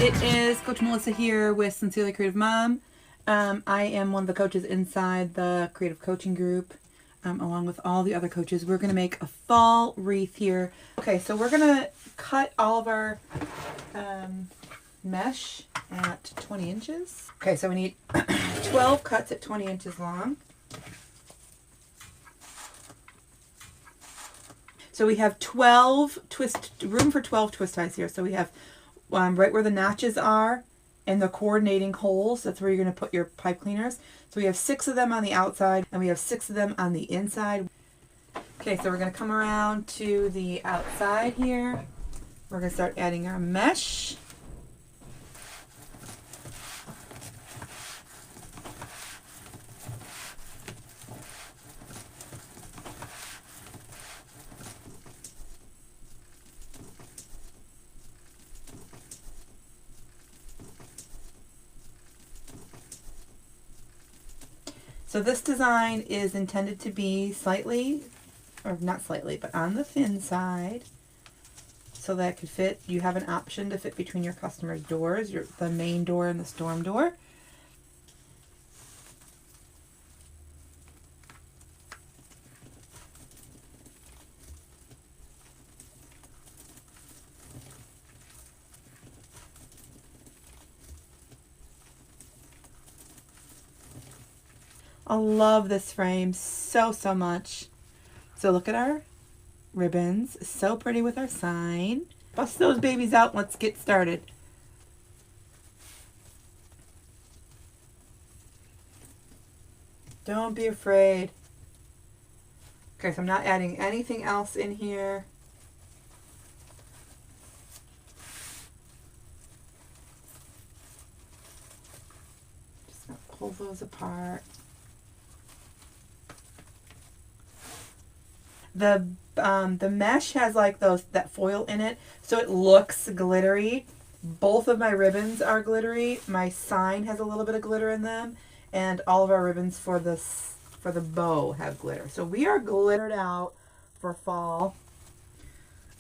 It is Coach Melissa here with Sincerely Creative Mom. I am one of the coaches inside the creative coaching group, along with all the other coaches. We're going to make a fall wreath here. Okay, so we're going to cut all of our mesh at 20 inches. Okay, so we need 12 cuts at 20 inches long. So we have 12 room for 12 twist ties here. So we have right where the notches are and the coordinating holes. That's where you're going to put your pipe cleaners. So we have 6 of them on the outside and we have 6 of them on the inside. Okay, so we're going to come around to the outside here. We're going to start adding our mesh. So this design is intended to be slightly, or not slightly, but on the thin side, so that it could fit. You have an option to fit between your customer's doors, the main door and the storm door. I love this frame so much. So look at our ribbons. So pretty with our sign. Bust those babies out. Let's get started. Don't be afraid. Okay, so I'm not adding anything else in here. Just gonna pull those apart. The mesh has like that foil in it, so it looks glittery. Both of my ribbons are glittery. My sign has a little bit of glitter in them, and all of our ribbons for the bow have glitter. So we are glittered out for fall.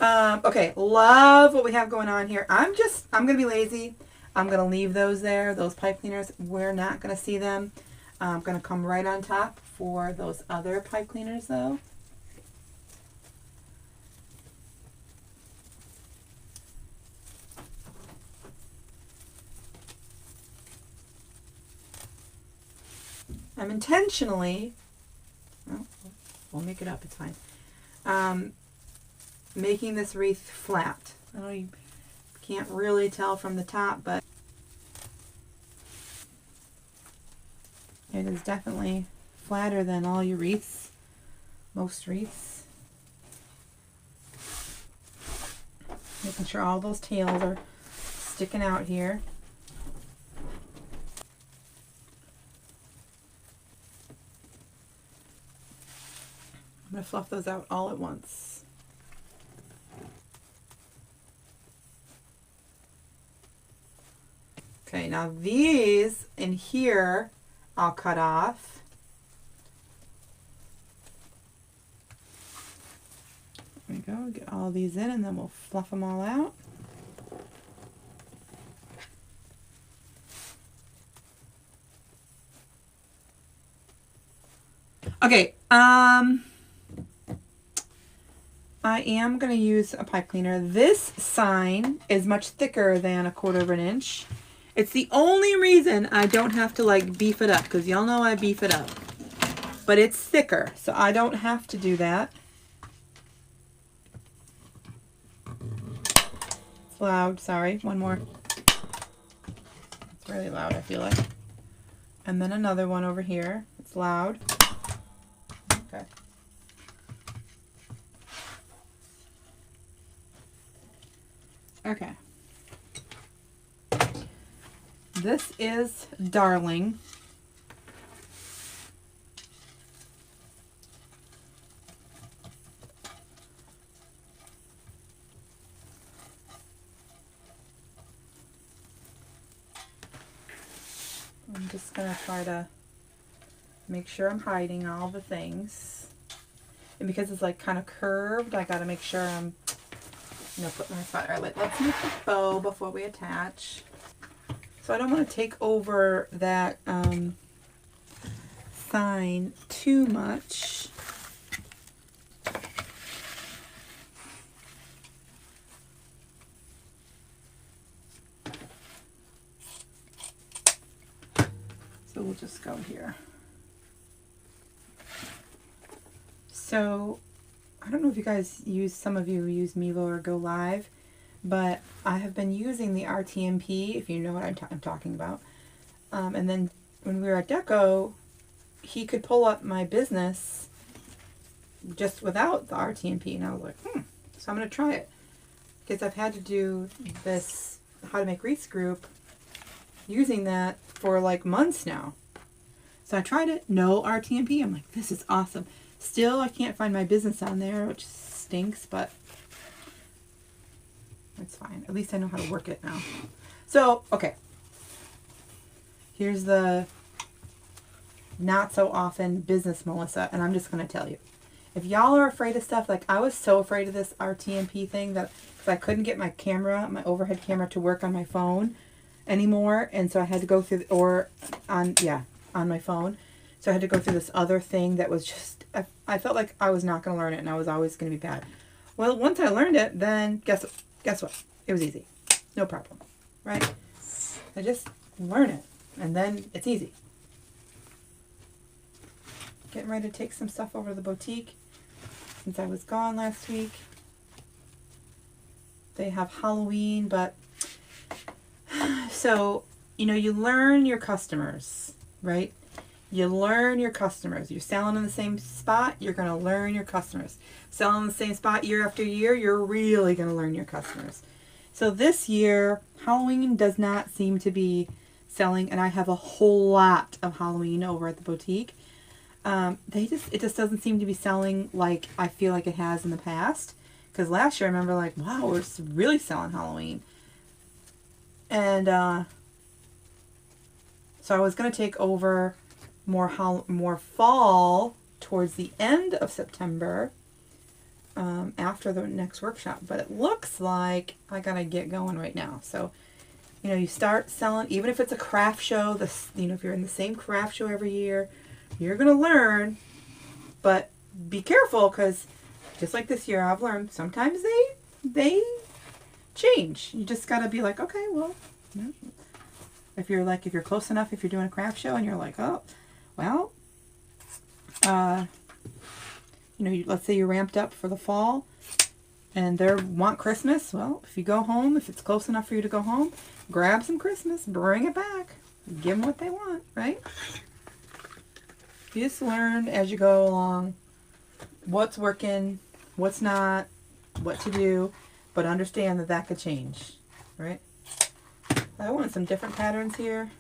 Okay, love what we have going on here. I'm gonna be lazy. I'm gonna leave those there, those pipe cleaners. We're not gonna see them. I'm gonna come right on top for those other pipe cleaners though. I'm intentionally, well, we'll make it up, it's fine, making this wreath flat. I know you can't really tell from the top, but it is definitely flatter than all your wreaths, most wreaths. Making sure all those tails are sticking out here. I'm going to fluff those out all at once. Okay, now these in here I'll cut off. There we go, get all these in and then we'll fluff them all out. Okay, I am going to use a pipe cleaner. This sign is much thicker than 1/4 of an inch. It's the only reason I don't have to like beef it up, because y'all know I beef it up. But it's thicker, so I don't have to do that. It's loud, sorry. One more. It's really loud, I feel like. And then another one over here. It's loud. Okay. Okay. This is Darling. I'm just going to try to make sure I'm hiding all the things. And because it's like kind of curved, I got to make sure I'm No, put my spot. All right, let's make the bow before we attach. So I don't want to take over that sign too much. So we'll just go here. So I don't know if you guys use, some of you use Mevo or Go Live, but I have been using the RTMP, if you know what I'm talking about. And then when we were at Deco, he could pull up my business just without the RTMP, and I was like, so I'm going to try it. Because I've had to do this How to Make Wreaths group using that for like months now. So I tried it, no RTMP. I'm like, this is awesome. Still, I can't find my business on there, which stinks, but it's fine. At least I know how to work it now. So, okay. Here's the not so often business Melissa, and I'm just going to tell you. If y'all are afraid of stuff, like I was so afraid of this RTMP thing that I couldn't get my camera, my overhead camera to work on my phone anymore, and so I had to go through, on my phone. So I had to go through this other thing that was just, I felt like I was not going to learn it and I was always going to be bad. Well, once I learned it, then guess what? It was easy. No problem. Right? I just learn it and then it's easy. Getting ready to take some stuff over to the boutique since I was gone last week. They have Halloween, but so, you learn your customers, right? You learn your customers. You're selling in the same spot, you're going to learn your customers. Selling in the same spot year after year, you're really going to learn your customers. So this year, Halloween does not seem to be selling, and I have a whole lot of Halloween over at the boutique. It just doesn't seem to be selling like I feel like it has in the past. Because last year I remember like, wow, we're really selling Halloween. And so I was going to take over more fall towards the end of September, after the next workshop. But it looks like I got to get going right now. So, you start selling, even if it's a craft show, if you're in the same craft show every year, you're going to learn, but be careful because just like this year I've learned sometimes they change. You just got to be like, okay, well, if you're close enough, if you're doing a craft show and you're like, oh, well, let's say you're ramped up for the fall and they want Christmas. Well, if you go home, if it's close enough for you to go home, grab some Christmas, bring it back, give them what they want, right? You just learn as you go along what's working, what's not, what to do, but understand that could change, right? I want some different patterns here.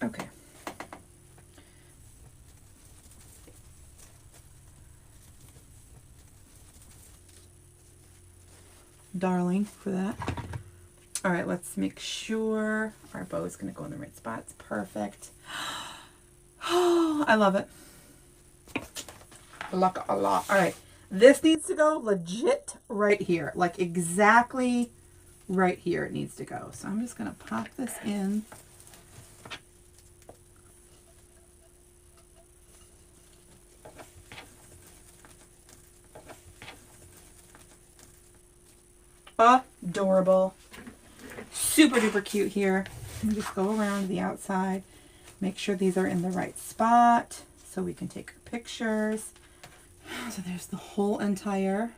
Okay. Darling for that. All right, let's make sure our bow is going to go in the right spot. It's perfect. Oh, I love it. Luck a lot. All right, this needs to go legit right here, like exactly right here it needs to go. So I'm just going to pop this in. Adorable. Super duper cute here. And just go around the outside. Make sure these are in the right spot so we can take our pictures. So there's the whole entire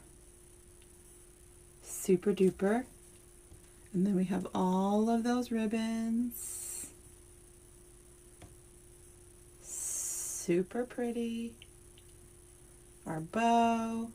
super duper. And then we have all of those ribbons. super pretty. Our bow.